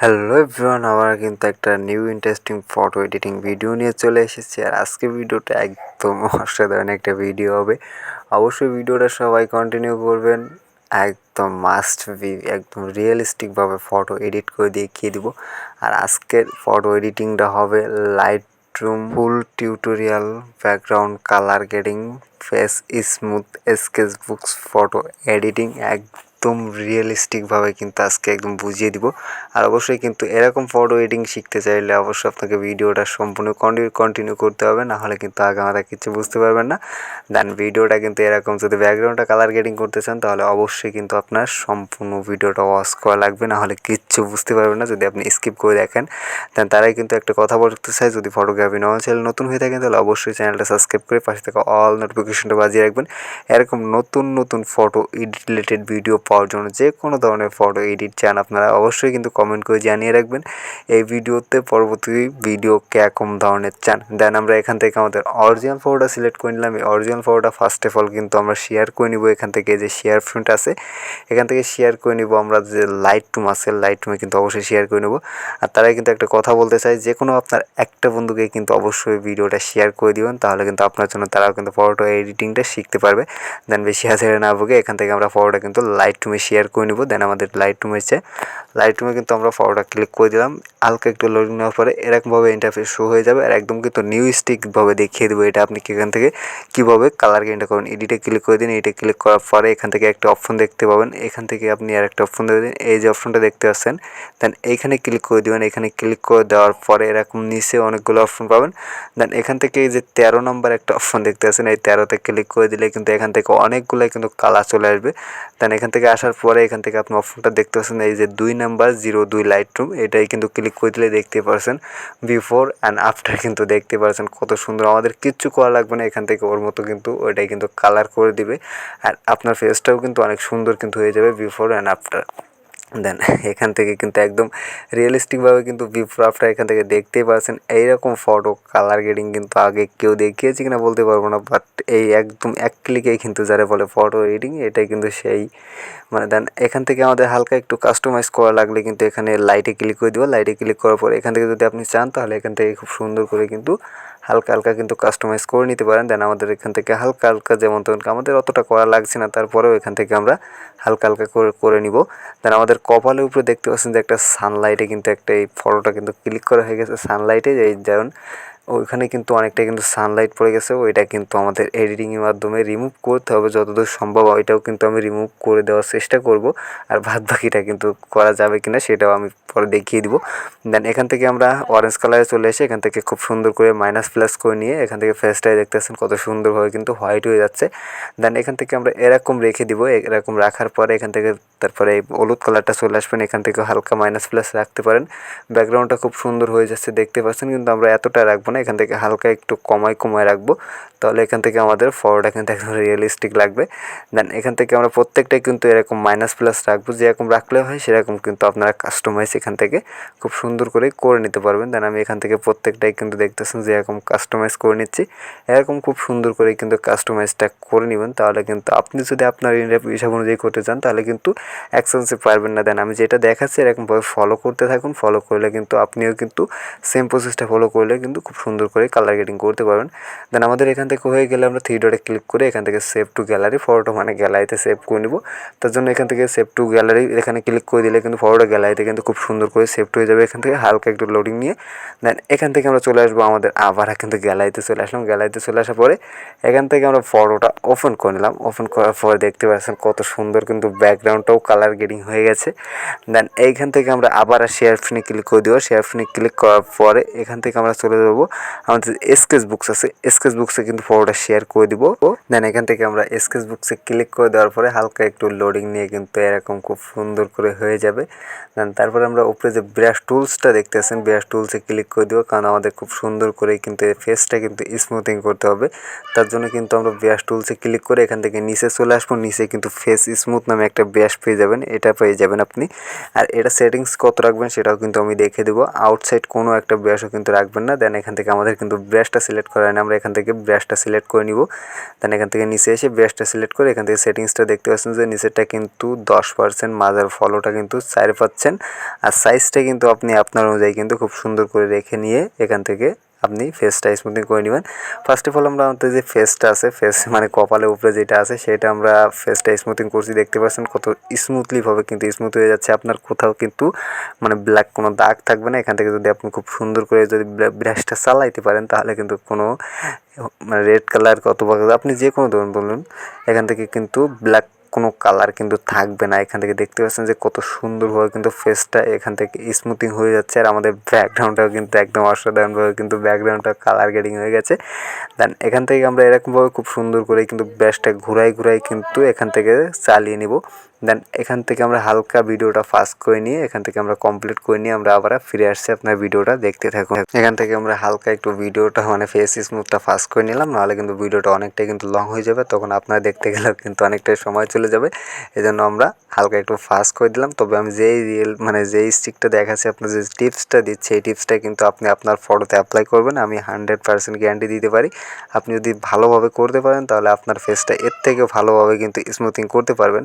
Hello everyone, আমরা কিন্তু একটা new interesting photo editing video নিয়ে চলে এসেছি। আর আজকে ভিডিওটা একদম অসাধারণ একটা ভিডিও হবে। অবশ্যই ভিডিওটা সবাই কন্টিনিউ করবেন। একদম মাস্ট বি, একদম রিয়েলিস্টিকভাবে ফটো এডিট করে দেখিয়ে দিব। আর আজকের ফটো এডিটিংটা হবে Lightroom full tutorial, background colour grading, face smooth, sketchbooks photo editing একদম রিয়েলিস্টিকভাবে কিন্তু আজকে একদম বুঝিয়ে দিব। আর অবশ্যই কিন্তু এরকম ফটো এডিটিং শিখতে চাইলে অবশ্যই আপনাকে ভিডিওটা সম্পূর্ণ কন্টিনিউ করতে হবে, না হলে কিন্তু আগামাথা কিছু বুঝতে পারবেন না। দেন ভিডিওটা কিন্তু এরকম, যদি ব্যাকগ্রাউন্ডটা কালার গ্রেডিং করতে চান তাহলে অবশ্যই কিন্তু আপনার সম্পূর্ণ ভিডিওটা ওয়াচ করা লাগবে, না হলে কিচ্ছু বুঝতে পারবেন না যদি আপনি স্কিপ করে দেখেন। দেন তারাই কিন্তু একটা কথা বলতে চাই, যদি ফটোগ্রাফি নন চ্যানেল নতুন হয়ে থাকেন তাহলে অবশ্যই চ্যানেলটা সাবস্ক্রাইব করে পাশে থাকা অল নোটিফিকেশনটা বাজিয়ে রাখবেন। এরকম নতুন নতুন ফটো এডিট রিলেটেড ভিডিও পাওয়ার জন্য, যে কোনো ধরনের ফটো এডিট চান আপনারা অবশ্যই কিন্তু কমেন্ট করে জানিয়ে রাখবেন এই ভিডিওতে পরবর্তী ভিডিও কীরকম ধরনের চান। দেন আমরা এখান থেকে আমাদের অরিজিনাল ফটোটা সিলেক্ট করে নিলাম। এই অরিজিনাল ফটোটা ফার্স্ট অফ অল কিন্তু আমরা শেয়ার করে নিব। এখান থেকে যে শেয়ার ফ্রেন্ড আছে এখান থেকে শেয়ার করে নিব। আমরা যে লাইটরুম আছে লাইটরুমে কিন্তু অবশ্যই শেয়ার করে নেব। আর তারাই কিন্তু একটা কথা বলতে চাই, যে কোনো আপনার একটা বন্ধুকে কিন্তু অবশ্যই ভিডিওটা শেয়ার করে দিবেন, তাহলে কিন্তু আপনার জন্য তারাও কিন্তু ফটো এডিটিংটা শিখতে পারবে। দেন বেশি হাজারে না ভুগে এখান থেকে আমরা ফটোটা কিন্তু লাইটরুমে শেয়ার করে নেব। দেন আমাদের লাইটরুমে কিন্তু আমরা ফটোটা ক্লিক করে দিলাম। হালকা একটু লোডিং নেওয়ার পরে এরকমভাবে ইন্টারফেস শো হয়ে যাবে। আর একদম কিন্তু নিউ স্টিকভাবে দেখিয়ে দেবো এটা আপনি এখান থেকে কীভাবে কালার গ্রেডিংটা করবেন। এডিটে ক্লিক করে দিন। এডিটে ক্লিক করার পরে এখান থেকে একটা অপশন দেখতে পাবেন। এখান থেকে আপনি আর একটা অপশন দেবেন, এই যে অপশনটা দেখতে পাচ্ছেন। দেন এইখানে ক্লিক করে দেবেন। এখানে ক্লিক করে দেওয়ার পরে এরকম নিচে অনেকগুলো অপশন পাবেন। দেন এখান থেকে এই যে 13 নম্বর একটা অপশন দেখতে পাচ্ছেন, এই 13তে ক্লিক করে দিলে কিন্তু এখান থেকে অনেকগুলোই কিন্তু কালার চলে আসবে। দেন এখান থেকে আসার পরে এখান থেকে আপনি অপশনটা দেখতে পাচ্ছেন, এই যে 2 নাম্বার 02 লাইটরুম, এটাই কিন্তু ক্লিক করে দিলে দেখতে পাচ্ছেন বিফোর অ্যান্ড আফটার কিন্তু দেখতে পাচ্ছেন কত সুন্দর। আমাদের কিচ্ছু করা লাগবে না, এখান থেকে ওর মতো কিন্তু ওইটাই কিন্তু কালার করে দিবে। আর আপনার ফেসটাও কিন্তু অনেক সুন্দর কিন্তু হয়ে যাবে বিফোর অ্যান্ড আফটার। দেন এখান থেকে কিন্তু একদম রিয়েলিস্টিকভাবে কিন্তু বিফোর আফটার এখান থেকে দেখতেই পাচ্ছেন। এইরকম ফটো কালার গ্রেডিং কিন্তু আগে কেউ দেখিয়েছে কিনা বলতে পারবো না, বাট এই একদম এক ক্লিকেই কিন্তু যারা বলে ফটো এডিটিং, এটাই কিন্তু সেই মানে। দেন এখান থেকে আমাদের হালকা একটু কাস্টমাইজ করা লাগলে কিন্তু এখানে লাইটে ক্লিক করে দেবো। লাইটে ক্লিক করার পরে এখান থেকে যদি আপনি চান তাহলে এখান থেকে খুব সুন্দর করে কিন্তু হালকা হালকা কিন্তু কাস্টমাইজ করে নিতে পারেন। দেন আমাদের এখান থেকে হালকা হালকা, যেমন তখন আমাদের অতটা করা লাগছে না, তারপরেও এখান থেকে আমরা হালকা হালকা করে নিব। দেন আমাদের কপালের উপরে দেখতে পাচ্ছেন যে একটা সানলাইটে কিন্তু একটা এই ফটোটা কিন্তু ক্লিক করা হয়ে গেছে সানলাইটে। এই যেমন ওইখানে কিন্তু অনেকটা কিন্তু সানলাইট পড়ে গেছে, ওইটা কিন্তু আমাদের এডিটিংয়ের মাধ্যমে রিমুভ করতে হবে যতদূর সম্ভব। ওইটাও কিন্তু আমি রিমুভ করে দেওয়ার চেষ্টা করব। আর বাদ বাকিটা কিন্তু করা যাবে কিনা সেটাও আমি পরে দেখিয়ে দিব। দেন এখান থেকে আমরা অরেঞ্জ কালারে চলে এসে এখান থেকে খুব সুন্দর করে মাইনাস প্লাস করে নিয়ে এখান থেকে ফেসটাই দেখতে পাচ্ছেন কত সুন্দরভাবে কিন্তু হোয়াইট হয়ে যাচ্ছে। দেন এখান থেকে আমরা এরকম রেখে দিব। এরকম রাখার পরে এখান থেকে তারপরে এই হলুদ কালারটা চলে আসবেন, এখান থেকে হালকা মাইনাস প্লাস রাখতে পারেন। ব্যাকগ্রাউন্ডটা খুব সুন্দর হয়ে যাচ্ছে দেখতে পাচ্ছেন, কিন্তু আমরা এতটা রাখবো না, এখান থেকে হালকা একটু কমায় রাখবো। তাহলে এখান থেকে আমাদের ফটোটা কিন্তু একদম রিয়েলিস্টিক লাগবে। দেন এখান থেকে আমরা প্রত্যেকটাই কিন্তু এরকম মাইনাস প্লাস রাখবো, যেরকম রাখলে হয় সেরকম কিন্তু আপনারা কাস্টমাইজ এখান থেকে খুব সুন্দর করে নিতে পারবেন। দেন আমি এখান থেকে প্রত্যেকটাই কিন্তু দেখতেছেন যে এরকম কাস্টমাইজ করে নিচ্ছি। এরকম খুব সুন্দর করে কিন্তু কাস্টমাইজটা করে নেবেন, তাহলে কিন্তু আপনি যদি আপনার হিসাব অনুযায়ী করতে চান তাহলে কিন্তু এক্সপেন্সিভ পারবেন না। দেন আমি যেটা দেখাচ্ছি এরকমভাবে ফলো করতে থাকুন। ফলো করলে কিন্তু আপনিও কিন্তু সেম প্রসেসটা ফলো করলে কিন্তু খুব সুন্দর করে কালার গ্রেডিং করতে পারবেন। দেন আমাদের এখান থেকে হয়ে গেলে আমরা 3 ডটে ক্লিক করে এখান থেকে সেভ টু গ্যালারি, ফটোটা মানে গ্যালারিতে সেভ করে নেব। তার জন্য এখান থেকে সেভ টু গ্যালারি এখানে ক্লিক করে দিলে কিন্তু ফটোটা গ্যালারিতে কিন্তু খুব সুন্দর করে সেভ হয়ে যাবে। এখান থেকে হালকা একটু লোডিং নিয়ে দেন এখান থেকে আমরা চলে আসবো আমাদের আবার কিন্তু গ্যালারিতে চলে আসলাম। গ্যালারিতে চলে আসার পরে এখান থেকে আমরা ফটোটা ওপেন করে নিলাম। ওপেন করার পরে দেখতে পাচ্ছেন কত সুন্দর কিন্তু ব্যাকগ্রাউন্ডটাও কালার গ্রেডিং হয়ে গেছে। দেন এইখান থেকে আমরা আবার শেয়ার ফোনে ক্লিক করে দেবো। শেয়ার ফোনে ক্লিক করার পরে এখান থেকে আমরা চলে যাবো আমাদের স্কেচবুকস আছে, স্কেচবুকসে কিন্তু ফটোটা শেয়ার করে দিব। দেন এখান থেকে আমরা স্কেচবুকসে ক্লিক করে দেওয়ার পরে হালকা একটু লোডিং নিয়ে কিন্তু এরকম খুব সুন্দর করে হয়ে যাবে। দেন তারপরে আমরা উপরে যে ব্রাশ টুলসটা দেখতে পাচ্ছেন ব্রাশ টুলসে ক্লিক করে দেবো, কারণ আমাদের খুব সুন্দর করে কিন্তু এই ফেসটা কিন্তু স্মুথিং করতে হবে। তার জন্য কিন্তু আমরা ব্রাশ টুলসে ক্লিক করে এখান থেকে নিচে চলে আসবো। নিচে কিন্তু ফেস স্মুথ নামে একটা ব্রাশ পেয়ে যাবেন, এটা পেয়ে যাবেন আপনি। আর এটা সেটিংস কত রাখবেন সেটাও কিন্তু আমি দেখে দেবো। আউটসাইড কোনো একটা ব্রাশও কিন্তু রাখবেন না। দেন এখান থেকে থেকে আমাদের কিন্তু ব্রাশটা সিলেক্ট করা হয় না, আমরা এখান থেকে ব্রাশটা সিলেক্ট করে নিব। দেন এখান থেকে নিচে এসে ব্রাশটা সিলেক্ট করে এখান থেকে সেটিংসটা দেখতে পাচ্ছেন যে নিচেরটা কিন্তু 10%, মাঝের ফলোটা কিন্তু 4%, আর সাইজটা কিন্তু আপনি আপনার অনুযায়ী কিন্তু খুব সুন্দর করে রেখে নিয়ে এখান থেকে আপনি ফেসটা স্মুথিং করে নেবেন। ফার্স্ট অফ অল আমরা আমাদের যে ফেসটা আছে, ফেস মানে কপালের উপরে যেটা আছে সেটা আমরা ফেসটা স্মুথিং করছি, দেখতে পাচ্ছেন কত স্মুথলিভাবে কিন্তু স্মুথ হয়ে যাচ্ছে। আপনার কোথাও কিন্তু মানে ব্ল্যাক কোনো দাগ থাকবে না। এখান থেকে যদি আপনি খুব সুন্দর করে যদি ব্রাশটা চালাইতে পারেন তাহলে কিন্তু কোনো মানে রেড কালার অথবা আপনি যে কোনো ধরুন বলুন, এখান থেকে কিন্তু ব্ল্যাক কোনো কালার কিন্তু থাকবে না। এখান থেকে দেখতে পাচ্ছেন যে কত সুন্দরভাবে কিন্তু ফেসটা এখান থেকে স্মুথিং হয়ে যাচ্ছে, আর আমাদের ব্যাকগ্রাউন্ডটাও কিন্তু একদম অসাধারণভাবে কিন্তু ব্যাকগ্রাউন্ডটা কালার গ্রেডিং হয়ে গেছে। দেন এখান থেকে আমরা এরকমভাবে খুব সুন্দর করে কিন্তু ব্রাশটা ঘুরাই কিন্তু এখান থেকে চালিয়ে নিব। দেন এখান থেকে আমরা হালকা ভিডিওটা ফাস্ট করে নিয়ে এখান থেকে আমরা কমপ্লিট করে নিয়ে আমরা আবার ফিরে আসছি, আপনার ভিডিওটা দেখতে থাকুন। এখান থেকে আমরা হালকা একটু ভিডিওটা মানে ফেস স্মুথটা ফাস্ট করে নিলাম, নাহলে কিন্তু ভিডিওটা অনেকটাই কিন্তু লং হয়ে যাবে, তখন আপনারা দেখতে গেলেও কিন্তু অনেকটাই সময় চলে যাবে। এজন্য আমরা হালকা একটু ফাস্ট করে দিলাম। তবে আমি যেই যেই স্টিকটা দেখাচ্ছি, আপনার যে টিপসটা দিচ্ছি, এই টিপসটা কিন্তু আপনি আপনার ফটোতে অ্যাপ্লাই করবেন। আমি 100% গ্যারান্টি দিতে পারি। আপনি যদি ভালোভাবে করতে পারেন তাহলে আপনার ফেসটা এর থেকেও ভালোভাবে কিন্তু স্মুথিং করতে পারবেন।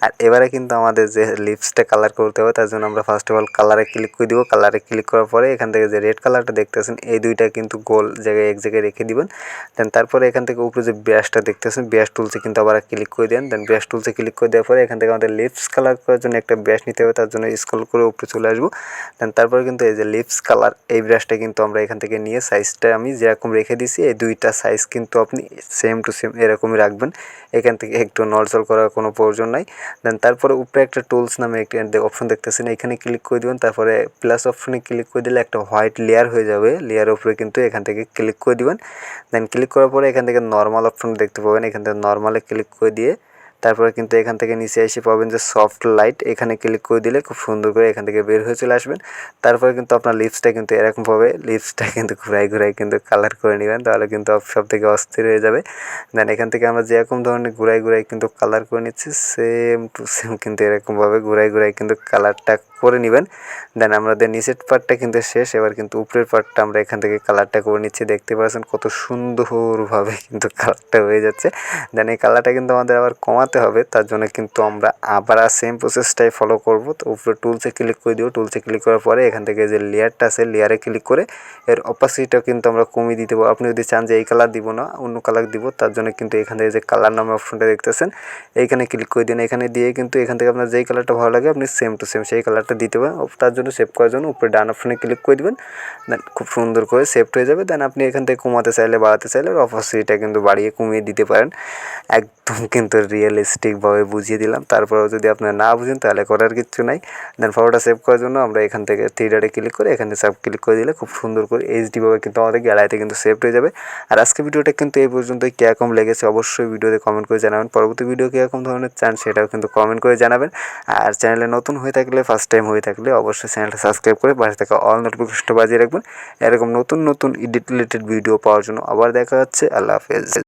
আর এবারে কিন্তু আমাদের যে লিপসটা কালার করতে হবে, তার জন্য আমরা ফার্স্ট অফ অল কালারে ক্লিক করে দিব। কালারে ক্লিক করার পরে এখান থেকে যে রেড কালারটা দেখতেছেন, এই দুইটা কিন্তু গোল জায়গায় এক জায়গায় রেখে দিবেন। দেন তারপরে এখান থেকে উপরে যে ব্রাশটা দেখতেছেন, ব্রাশ টুলসে কিন্তু আবার ক্লিক করে দেন। দেন ব্রাশ টুলসে ক্লিক করে দেওয়ার পরে এখান থেকে আমাদের লিপস কালার করার জন্য একটা ব্রাশ নিতে হবে, তার জন্য স্ক্রল করে উপরে চলে আসবো। দেন তারপরে কিন্তু এই যে লিপস কালার, এই ব্রাশটা কিন্তু আমরা এখান থেকে নিয়ে সাইজটা আমি যেরকম রেখে দিছি, এই দুইটা সাইজ কিন্তু আপনি সেম টু সেম এরকমই রাখবেন। এখান থেকে একটু নড়চড় করার কোনো প্রয়োজন নাই। দেন তারপরে উপরে একটা টুলস নামে একটা অপশন দেখতেছেন, এখানে ক্লিক করে দিবেন। তারপরে প্লাস অপশনে ক্লিক করে দিলে একটা হোয়াইট লেয়ার হয়ে যাবে, লেয়ারের উপরে কিন্তু এখান থেকে ক্লিক করে দিবেন। দেন ক্লিক করার পরে এখান থেকে নর্মাল অপশন দেখতে পাবেন, এখান থেকে নর্মালে ক্লিক করে দিয়ে তারপরে কিন্তু এখান থেকে নিচে এসে পাবেন যে সফট লাইট, এখানে ক্লিক করে দিলে খুব সুন্দর করে এখান থেকে বের হয়ে চলে আসবেন। তারপরে কিন্তু আপনার লিপসটা কিন্তু এরকমভাবে লিপসটা কিন্তু ঘুরাই কিন্তু কালার করে নেবেন, তাহলে কিন্তু সব থেকে অস্থির হয়ে যাবে। দেন এখান থেকে আমরা যেরকম ধরনের ঘুরাই কিন্তু কালার করে নিচ্ছি, সেম টু সেম কিন্তু এরকমভাবে ঘুরাই কিন্তু কালারটা করে নেবেন। দেন আমাদের নিচের পার্টটা কিন্তু শেষ, এবার কিন্তু উপরের পার্টটা আমরা এখান থেকে কালারটা করে নিচ্ছি। দেখতে পাচ্ছেন কত সুন্দরভাবে কিন্তু কালারটা হয়ে যাচ্ছে। দেন এই কালারটা কিন্তু আমাদের আবার কমাতে হবে, তার জন্য কিন্তু আমরা আবার সেম প্রসেসটাই ফলো করব। তো উপরে টুলসে ক্লিক করে দিব, টুলসে ক্লিক করার পরে এখান থেকে যে লেয়ারটা আছে, লেয়ারে ক্লিক করে এর অপাসিটিটা কিন্তু আমরা কমিয়ে দিতে পারবো। আপনি যদি চান যে এই কালার দিব না, অন্য কালার দিব, তার জন্য কিন্তু এখান থেকে যে কালার নামে অপশনটা দেখতেছেন, এইখানে ক্লিক করে দিন। এখানে দিয়ে কিন্তু এখান থেকে আপনার যেই কালারটা ভালো লাগে আপনি সেম টু সেম সেই কালারটা দিতে পারেন। তার জন্য সেভ করার জন্য উপরে ডান অপশনে ক্লিক করে দিবেন। দেন খুব সুন্দর করে সেভড হয়ে যাবে। দেন আপনি এখান থেকে কমাতে চাইলে বাড়াতে চাইলে অপাসিটিটা কিন্তু বাড়িয়ে কমিয়ে দিতে পারেন। একদম কিন্তু রিয়েলিস্টিকভাবে বুঝিয়ে দিলাম। তারপরেও যদি আপনারা না বুঝেন তাহলে করার কিচ্ছু নাই। দেন ফটোটা সেভ করার জন্য আমরা এখান থেকে থ্রি ডটে ক্লিক করে এখানে সব ক্লিক করে দিলে খুব সুন্দর করে এইচডিভাবে কিন্তু আমাদের গ্যালারিতে কিন্তু সেভড হয়ে যাবে। আর আজকে ভিডিওটা কিন্তু এই পর্যন্তই। কীরকম লেগেছে অবশ্যই ভিডিওতে কমেন্ট করে জানাবেন। পরবর্তী ভিডিও কীরকম ধরনের চান সেটাও কিন্তু কমেন্ট করে জানাবেন। আর চ্যানেলে নতুন হয়ে থাকলে, ফার্স্ট টাইম হয়ে থাকলে অবশ্যই চ্যানেলটা সাবস্ক্রাইব করে পাশে থাকা অল নোটিফিকেশনটা বাজিয়ে রাখবেন। এরকম নতুন এডিট রিলেটেড ভিডিও পাওয়ার জন্য। আবার দেখা হচ্ছে। আল্লাহ হাফেজ।